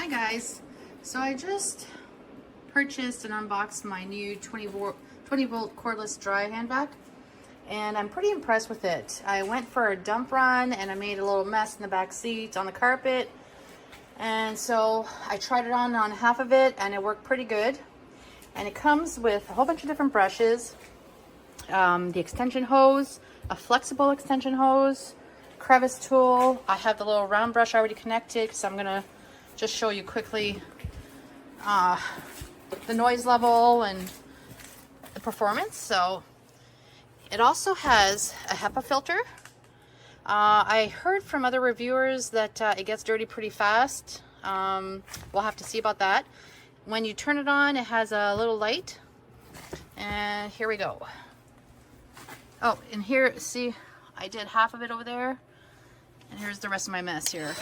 Hi guys, so I just purchased and unboxed my new 20 volt cordless dry hand vac, and I'm pretty impressed with it. I went for a dump run and I made a little mess in the back seat on the carpet, and so I tried it on half of it and it worked pretty good. And it comes with a whole bunch of different brushes, the extension hose, a flexible extension hose, crevice tool. I have the little round brush already connected, so I'm gonna just show you quickly the noise level and the performance. So it also has a HEPA filter. I heard from other reviewers that it gets dirty pretty fast. We'll have to see about that. When you turn it on, it has a little light, and here we go. Oh, and here, see, I did half of it over there, and here's the rest of my mess here.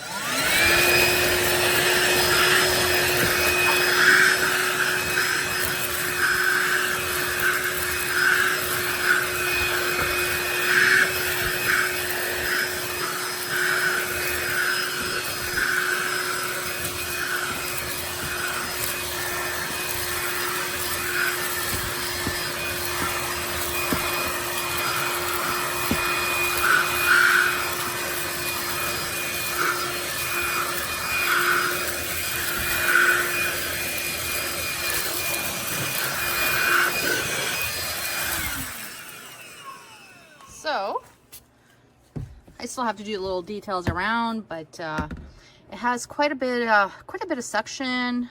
So I still have to do little details around, but it has quite a bit of suction.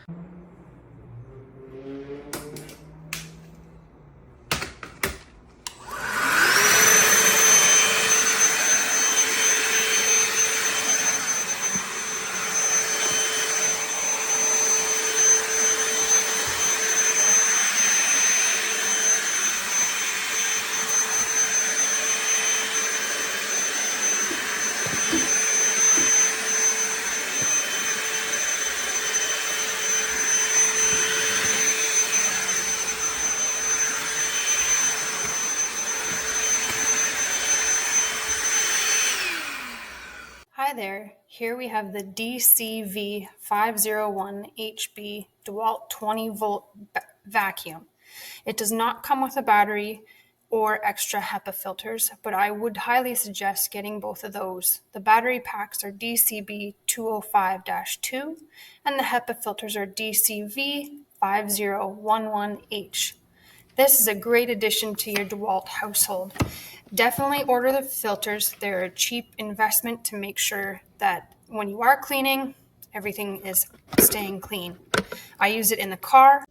Hi there, here we have the DCV501HB DEWALT 20V vacuum. It does not come with a battery or extra HEPA filters, but I would highly suggest getting both of those. The battery packs are DCV501H and the HEPA filters are DCV501H. This is a great addition to your DEWALT household. Definitely order the filters. They're a cheap investment to make sure that when you are cleaning, everything is staying clean. I use it in the car.